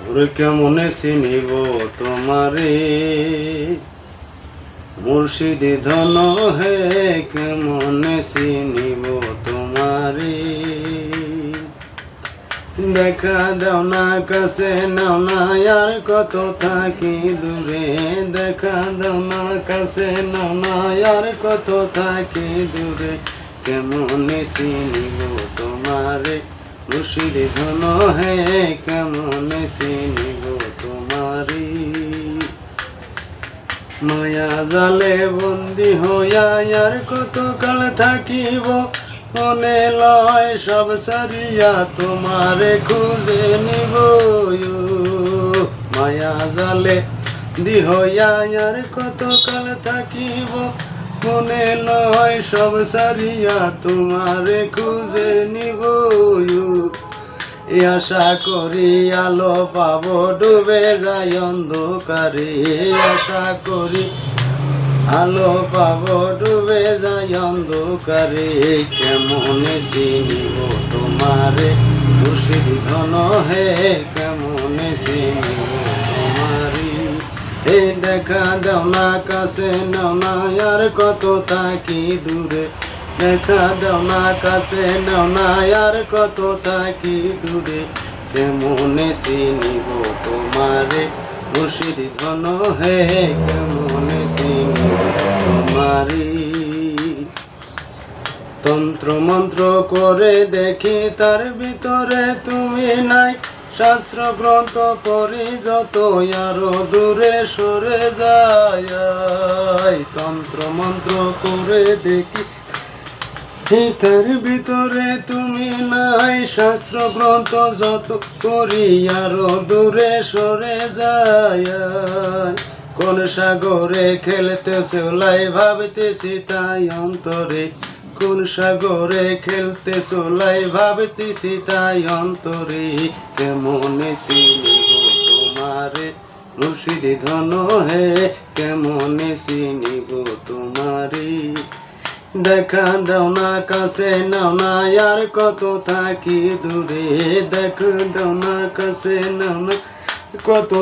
ওরে কেমনে চিনিব তোমারে মুর্শিদি ধন হে কেমনে চিনিব তোমারে দেখা দাও না কাছে নাও না আর কত থাকি দূরে দেখা দাও না কাছে নাও না আর কত থাকি দূরে কেমনে চিনিব তোমারে মুর্শিদি ধন হে কেমনে চিনিব তোমারি মায়া জালে বন্দি হইয়া আর কত কাল থাকিব মনে লয় সব সারিয়া তোমারে খুঁজে নিব মায়া জালে দি হইয়া আর কত কাল থাকিব মনে লয় সব সারিয়া তোমারে খুঁজে নিব আশা করি আলো পাবো ডুবে যায় অন্ধকারে আশা করি আলো পাবো ডুবে যায় অন্ধকারে কেমনে চিনিব তোমারে মুর্শিদি ধন হে কেমনে চিনিব তোমারি এই দেখা দাও না কাছে নাও না আর কত থাকি দূরে দেখা দাও না কাছে নাও না আর কত থাকি দূরে কেমনে চিনিব তোমারে মুর্শিদি ধন হে কেমনে চিনিব তোমারি তন্ত্র মন্ত্র করে দেখি তার ভিতরে তুমি নাই শাস্ত্র গ্রন্থ পড়ি যত আরো দূরে সরে যায় তন্ত্র মন্ত্র করে দেখি তার ভিতরে তুমি নাই শাস্ত্র গ্রন্থ যত করি আরো দূরে সরে যায় কোন সাগরে খেলতেছে লাই ভাবতেছি তাই অন্তরে কোন সাগরে খেলতেছে লাই ভাবতেছি তাই অন্তরে কেমনে চিনিব তোমারে মুর্শিদি ধন হে কেমনে চিনিব তোমারে দেখা দাও না কাছে নাও না আর কত থাকি দূরে দেখা দাও না কাছে নাও না কত